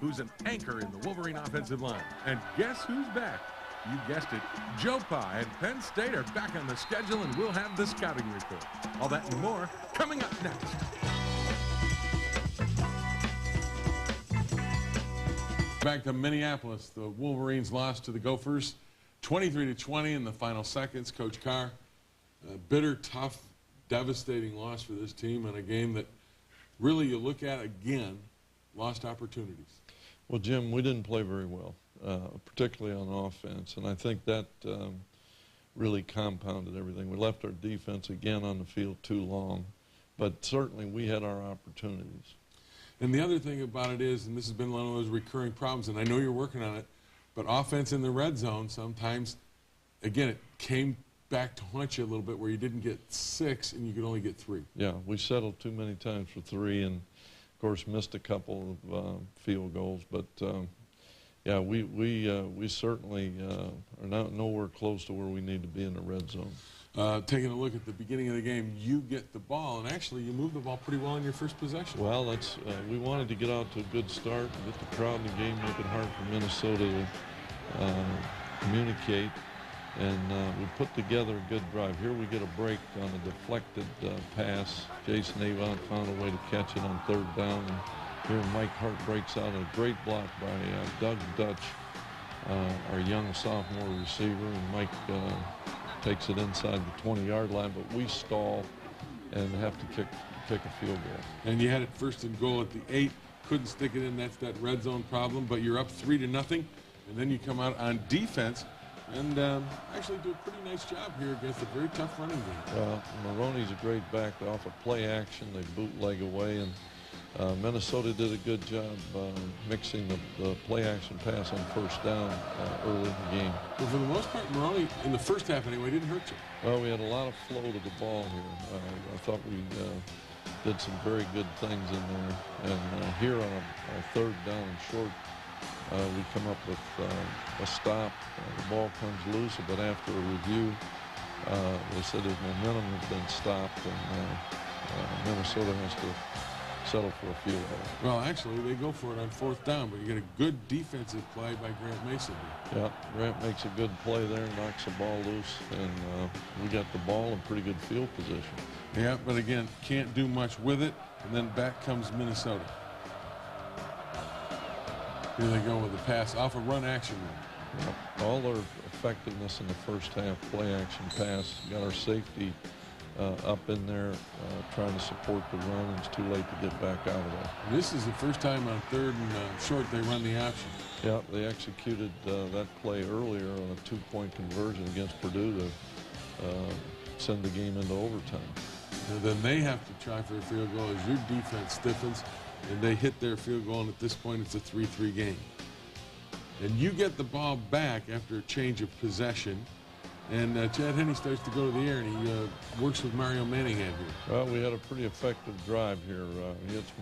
who's an anchor in the Wolverine offensive line. And guess who's back? You guessed it, Joe Pa and Penn State are back on the schedule, and we'll have the scouting report. All that and more coming up next. Back to Minneapolis, the Wolverines lost to the Gophers 23-20 in the final seconds. Coach Carr, a bitter, tough, devastating loss for this team in a game that really, you look at again, lost opportunities. Well, Jim, we didn't play very well, particularly on offense, and I think that really compounded everything. We left our defense again on the field too long, but certainly we had our opportunities. And the other thing about it is, and this has been one of those recurring problems, and I know you're working on it, but offense in the red zone sometimes, again, it came back to haunt you a little bit where you didn't get 6 and you could only get 3. Yeah, we settled too many times for 3 and, of course, missed a couple of field goals. But, yeah, we certainly are nowhere close to where we need to be in the red zone. Taking a look at the beginning of the game, you get the ball, and actually you moved the ball pretty well in your first possession. Well, that's we wanted to get out to a good start, get the crowd in the game, make it hard for Minnesota to communicate, and we put together a good drive. Here we get a break on a deflected pass. Jason Avon found a way to catch it on 3rd down, and here Mike Hart breaks out a great block by Doug Dutch, our young sophomore receiver, and Mike takes it inside the 20-yard line, but we stall and have to kick a field goal. And you had it 1st and goal at the 8, couldn't stick it in. That's that red zone problem, but you're up 3-0, and then you come out on defense and actually do a pretty nice job here against a very tough running game. Well, Maroney's a great back off of play action. They bootleg away, and Minnesota did a good job mixing the play-action pass on 1st down early in the game. Well, for the most part, Maroney, in the first half anyway, didn't hurt you. Well, we had a lot of flow to the ball here. I thought we did some very good things in there. And here on a 3rd down and short, we come up with a stop. The ball comes loose, but after a review, they said his momentum has been stopped, and Minnesota has to settle for a field goal. Well, actually, they go for it on 4th down, but you get a good defensive play by Grant Mason here. Yeah, Grant makes a good play there, knocks the ball loose, and we got the ball in pretty good field position. Yeah, but again, can't do much with it, and then back comes Minnesota. Here they go with the pass off a run action. Yeah, all their effectiveness in the first half, play action pass, got our safety up in there trying to support the run, and it's too late to get back out of there. This is the first time on 3rd and short they run the option. Yeah, they executed that play earlier on a 2-point conversion against Purdue to send the game into overtime. And then they have to try for a field goal as your defense stiffens, and they hit their field goal, and at this point it's a 3-3 game. And you get the ball back after a change of possession, and Chad Henne starts to go to the air, and he works with Mario Manningham here. Well, we had a pretty effective drive here. He hits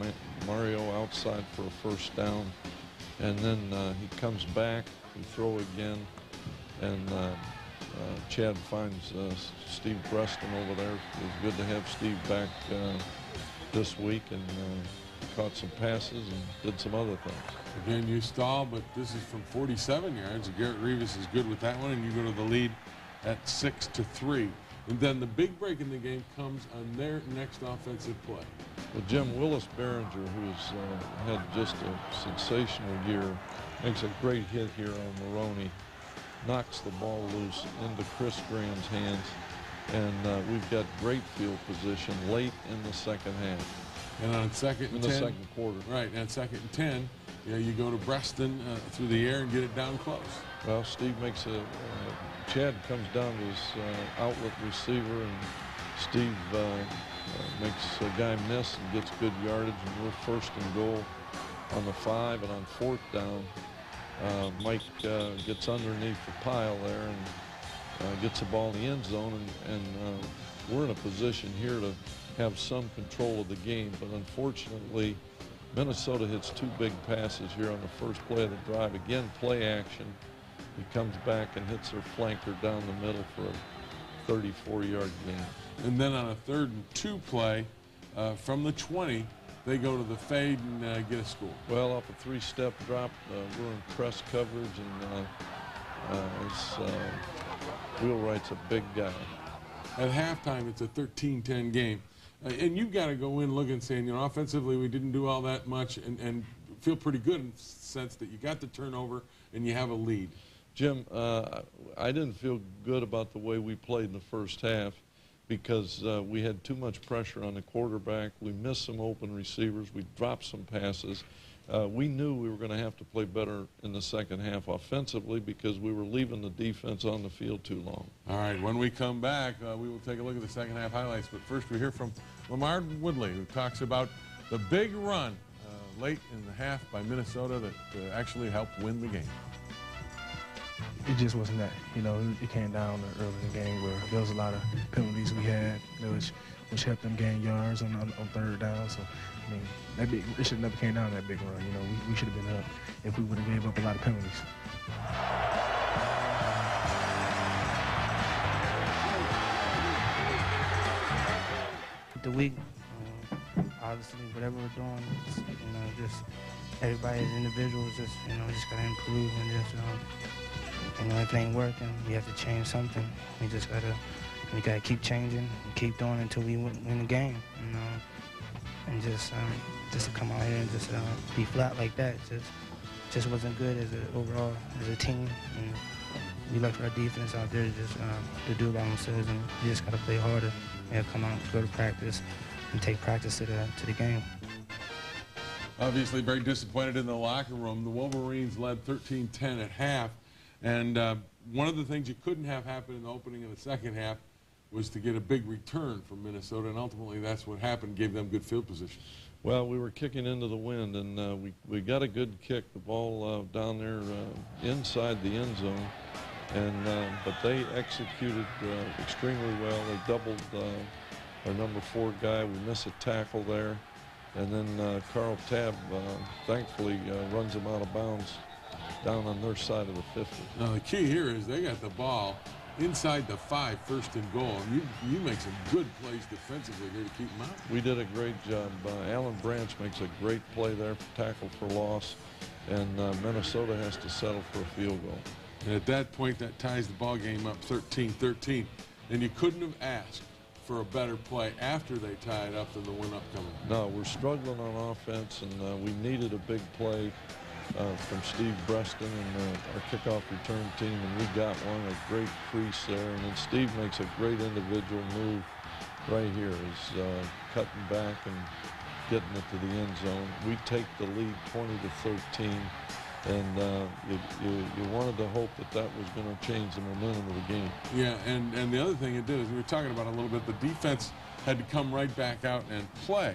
Mario outside for a 1st down, and then he comes back, we throw again, and Chad finds Steve Preston over there. It was good to have Steve back this week, and caught some passes and did some other things. Again, you stall, but this is from 47 yards. Garrett Rivas is good with that one, and you go to the lead at 6-3. And then the big break in the game comes on their next offensive play. Well, Jim, Willis Behringer, who's had just a sensational year, makes a great hit here on Maroney, knocks the ball loose into Chris Graham's hands, and we've got great field position late in the 2nd half. And on 2nd and 10. In the 2nd quarter. Right, and on 2nd and 10, you go to Preston through the air and get it down close. Well, Steve makes Chad comes down to his outlet receiver, and Steve makes a guy miss and gets good yardage, and we're 1st and goal on the 5, and on 4th down, Mike gets underneath the pile there and gets the ball in the end zone, and we're in a position here to have some control of the game, but unfortunately Minnesota hits 2 big passes here on the first play of the drive. Again, play action. He comes back and hits their flanker down the middle for a 34-yard gain. And then on a 3rd and 2 play from the 20, they go to the fade and get a score. Well, off a three-step drop, we're in press coverage, and Wheelwright's a big guy. At halftime, it's a 13-10 game. And you've got to go in looking and saying, you know, offensively we didn't do all that much, and feel pretty good in the sense that you got the turnover and you have a lead. Jim, I didn't feel good about the way we played in the first half because we had too much pressure on the quarterback. We missed some open receivers. We dropped some passes. We knew we were going to have to play better in the second half offensively because we were leaving the defense on the field too long. All right, when we come back, we will take a look at the second half highlights. But first, we hear from Lamar Woodley, who talks about the big run late in the half by Minnesota that actually helped win the game. It just wasn't that. You know, it came down early in the game where there was a lot of penalties we had, which helped them gain yards on third down. So, I mean, it should have never came down to that big run. You know, we should have been up if we would have gave up a lot of penalties. The week, obviously, whatever we're doing, just everybody as individuals, just gotta improve and if it ain't working, we have to change something. We gotta keep changing and keep doing until we win the game, and just to come out here and just be flat like that, just wasn't good overall as a team. And we left our defense out there to do it by themselves, and we just gotta play harder. And come out, go to practice, and take practice to the game. Obviously very disappointed in the locker room. The Wolverines led 13-10 at half, and one of the things you couldn't have happen in the opening of the second half was to get a big return from Minnesota, and ultimately that's what happened, gave them good field position. Well, we were kicking into the wind, and we got a good kick, the ball down there inside the end zone. But they executed extremely well. They doubled our number 4 guy. We missed a tackle there. And then Carl Tabb, thankfully, runs him out of bounds down on their side of the 50. Now, the key here is they got the ball inside the 5, first and goal. You make some good plays defensively here to keep them out. We did a great job. Alan Branch makes a great play there for tackle for loss. And Minnesota has to settle for a field goal. And at that point, that ties the ball game up 13-13. And you couldn't have asked for a better play after they tied up than the one upcoming. No, we're struggling on offense, and we needed a big play from Steve Breston and our kickoff return team, and we got one, a great crease there. And then Steve makes a great individual move right here. He's cutting back and getting it to the end zone. We take the lead 20-13. And you wanted to hope that was going to change the momentum of the game. Yeah, and the other thing it did is we were talking about a little bit, the defense had to come right back out and play.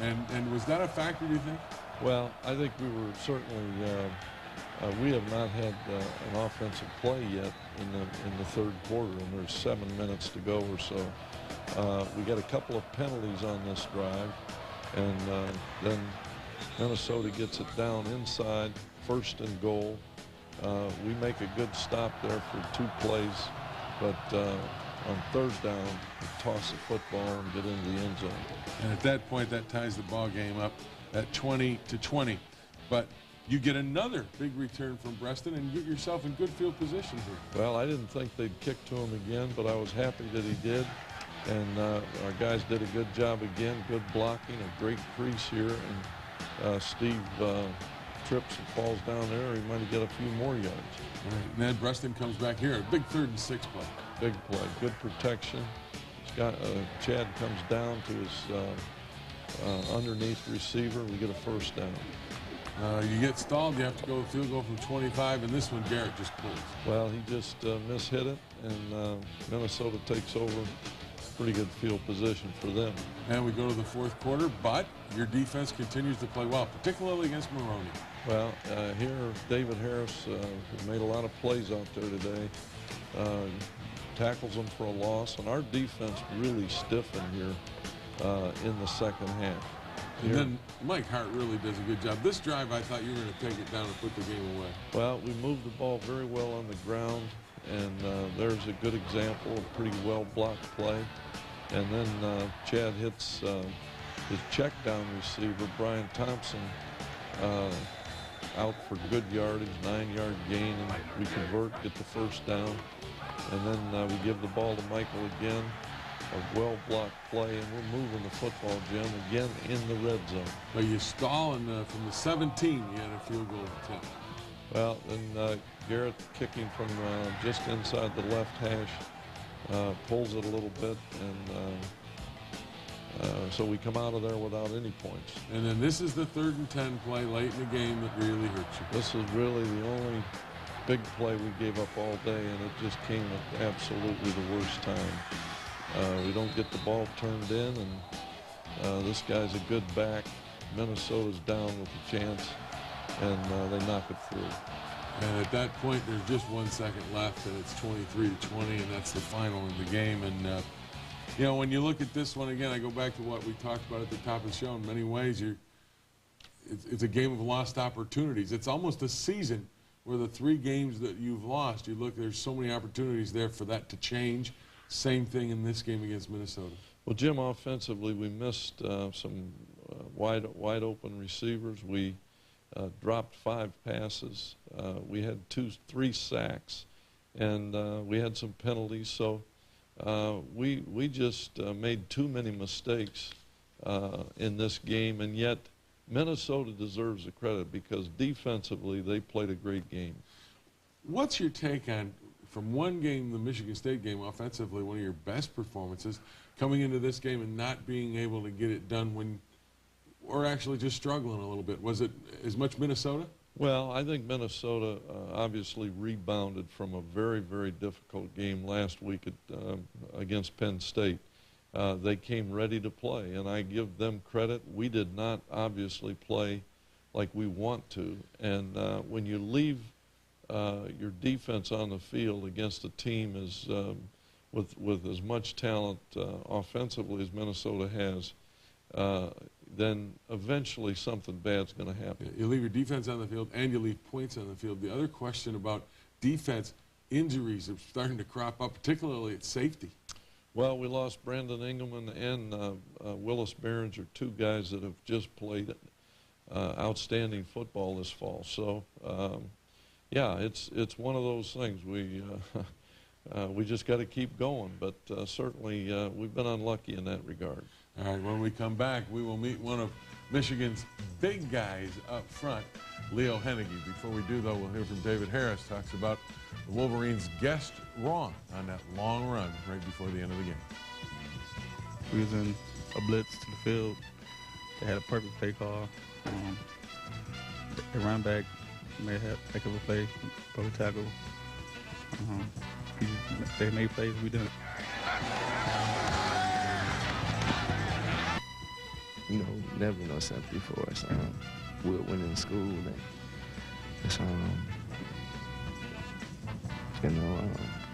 And was that a factor, do you think? Well, I think we were certainly, we have not had an offensive play yet in the third quarter, and there's 7 minutes to go or so. We got a couple of penalties on this drive, and then Minnesota gets it down inside, first and goal. We make a good stop there for 2 plays, but on third down, we toss the football and get into the end zone. And at that point, that ties the ball game up at 20-20. But you get another big return from Breston and get yourself in good field position here. Well, I didn't think they'd kick to him again, but I was happy that he did. And our guys did a good job again, good blocking, a great crease here. And Steve trips and falls down there. He might get a few more yards. All right. Ned Breston comes back here. A big 3rd and 6 play. Big play. Good protection. Chad comes down to his underneath receiver. We get a first down. You get stalled. You have to go a field goal from 25, and this one Garrett just pulls. Well, he just mishit it, and Minnesota takes over. Pretty good field position for them. And we go to the 4th quarter, but your defense continues to play well, particularly against Maroney. Well, here David Harris has made a lot of plays out there today, tackles them for a loss, and our defense really stiffened here in the second half. And then Mike Hart really does a good job. This drive, I thought you were going to take it down and put the game away. Well, we moved the ball very well on the ground, and there's a good example of pretty well blocked play. And then Chad hits his check down receiver, Brian Thompson, out for good yardage, 9-yard gain, and we convert, get the first down. And then we give the ball to Michael again, a well-blocked play, and we're moving the football, Jim, again in the red zone. But you stall, and from the 17, you had a field goal attempt. Well, then Garrett kicking from just inside the left hash, pulls it a little bit, and so we come out of there without any points. And then this is the 3rd and 10 play late in the game that really hurts you. This is really the only big play we gave up all day, and it just came at absolutely the worst time. We don't get the ball turned in, and this guy's a good back. Minnesota's down with a chance, and they knock it through. And at that point, there's just 1 second left, and it's 23-20, and that's the final in the game. And you know, when you look at this one again, I go back to what we talked about at the top of the show. In many ways, it's a game of lost opportunities. It's almost a season where the 3 games that you've lost, you look, there's so many opportunities there for that to change. Same thing in this game against Minnesota. Well, Jim, offensively, we missed some wide open receivers. We dropped 5 passes. We had 3 sacks, and we had some penalties. So we just made too many mistakes in this game, and yet Minnesota deserves the credit because defensively they played a great game. What's your take on, from one game, the Michigan State game, offensively, one of your best performances, coming into this game and not being able to get it done when, or actually just struggling a little bit? Was it as much Minnesota? Well, I think Minnesota obviously rebounded from a very, very difficult game last week against Penn State. They came ready to play, and I give them credit. We did not obviously play like we want to, and when you leave your defense on the field against a team with as much talent offensively as Minnesota has, then eventually something bad's going to happen. You leave your defense on the field and you leave points on the field. The other question about defense, injuries are starting to crop up, particularly at safety. Well, we lost Brandon Engelman and Willis Behringer, 2 guys that have just played outstanding football this fall. So, yeah, it's one of those things. We just got to keep going, but certainly we've been unlucky in that regard. All right, when we come back, we will meet one of Michigan's big guys up front, Leo Hennigy. Before we do, though, we'll hear from David Harris, talks about the Wolverines guessed wrong on that long run right before the end of the game. We was in a blitz to the field. They had a perfect play call. They ran back, made a heck of a play, broke a tackle. They made plays, we didn't. You know, never no sympathy for us. We're winning school, and it's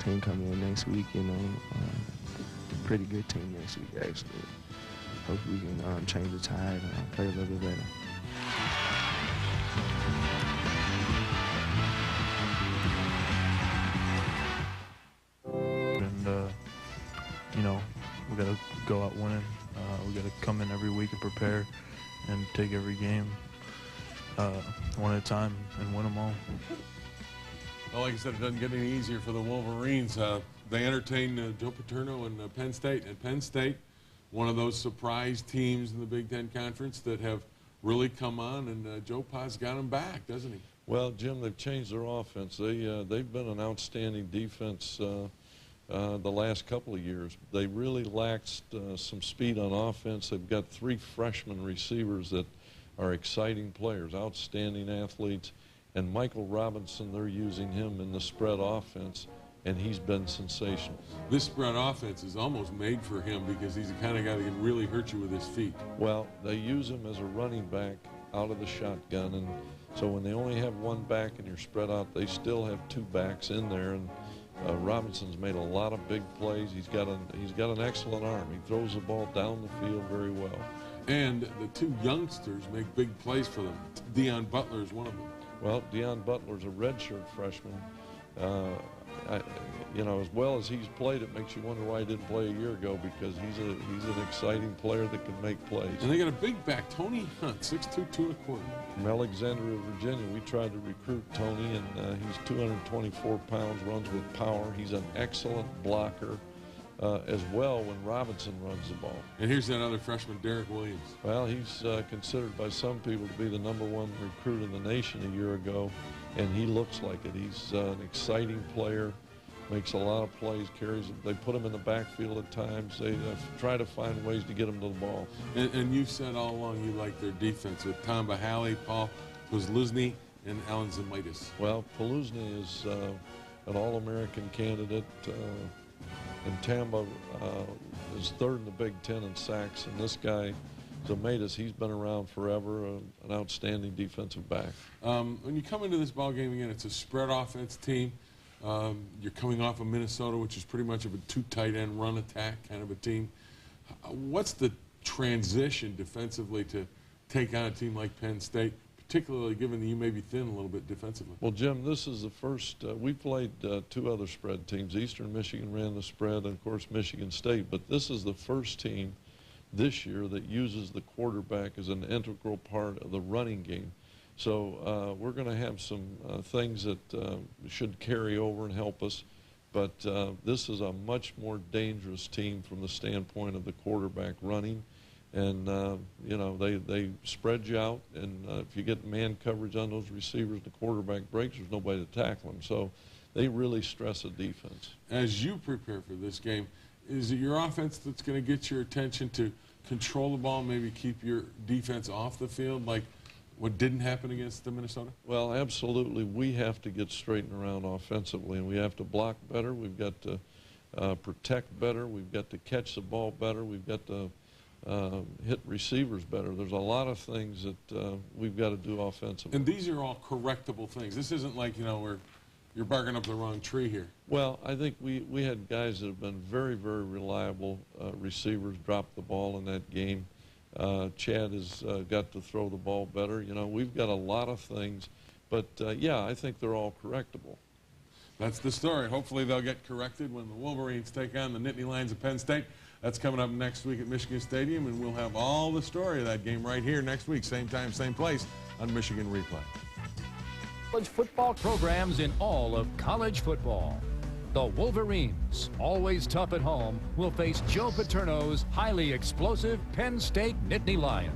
team coming in next week. You know, pretty good team next week actually. Hope we can change the tide and play a little bit better. And you know, we got to go out winning. We got to come in every week and prepare and take every game one at a time and win them all. Well, like I said, it doesn't get any easier for the Wolverines. They entertain Joe Paterno and Penn State. And Penn State, one of those surprise teams in the Big Ten Conference that have really come on, and Joe Pa's got them back, doesn't he? Well, Jim, they've changed their offense. They've been an outstanding defense the last couple of years. They really lacked some speed on offense. They've got 3 freshman receivers that are exciting players, outstanding athletes. And Michael Robinson, they're using him in the spread offense, and he's been sensational. This spread offense is almost made for him because he's the kind of guy that can really hurt you with his feet. Well, they use him as a running back out of the shotgun, and so when they only have 1 back and you're spread out, they still have 2 backs in there. And Robinson's made a lot of big plays. He's got an excellent arm. He throws the ball down the field very well. And the 2 youngsters make big plays for them. Deion Butler is one of them. Well, Deion Butler's a redshirt freshman. You know, as well as he's played, it makes you wonder why he didn't play a year ago, because he's an exciting player that can make plays. And they got a big back, Tony Hunt, 6'2", 2 1/4. From Alexandria, Virginia, we tried to recruit Tony, and he's 224 pounds, runs with power. He's an excellent blocker as well when Robinson runs the ball. And here's that other freshman, Derek Williams. Well, he's considered by some people to be the #1 recruit in the nation a year ago, and he looks like it. He's an exciting player. Makes a lot of plays, carries. They put him in the backfield at times. They try to find ways to get him to the ball. And you've said all along you like their defense with Tom Bahali, Paul Posluszny, and Alan Zemaitis. Well, Posluszny is an All-American candidate, and Tamba is 3rd in the Big Ten in sacks. And this guy, Zemaitis, he's been around forever, an outstanding defensive back. When you come into this ball game again, it's a spread offense team. You're coming off of Minnesota, which is pretty much of a 2 tight end run attack kind of a team. What's the transition defensively to take on a team like Penn State, particularly given that you may be thin a little bit defensively? Well, Jim, this is the first. We played 2 other spread teams. Eastern Michigan ran the spread, and of course Michigan State. But this is the first team this year that uses the quarterback as an integral part of the running game. So we're going to have some things that should carry over and help us. But this is a much more dangerous team from the standpoint of the quarterback running. And, you know, they spread you out. And if you get man coverage on those receivers, the quarterback breaks, there's nobody to tackle them. So they really stress the defense. As you prepare for this game, is it your offense that's going to get your attention to control the ball, maybe keep your defense off the field, like what didn't happen against the Minnesota? Well, absolutely. We have to get straightened around offensively, and we have to block better. We've got to protect better. We've got to catch the ball better. We've got to hit receivers better. There's a lot of things that we've got to do offensively. And these are all correctable things. This isn't like, you know, where you're barking up the wrong tree here. Well, I think we had guys that have been very, very reliable receivers drop the ball in that game. Chad has got to throw the ball better. You know, we've got a lot of things, but yeah, I think they're all correctable. That's the story. Hopefully they'll get corrected when the Wolverines take on the Nittany Lions of Penn State. That's coming up next week at Michigan Stadium, and we'll have all the story of that game right here next week, same time, same place on Michigan Replay. College football programs in all of college football. The Wolverines, always tough at home, will face Joe Paterno's highly explosive Penn State Nittany Lions.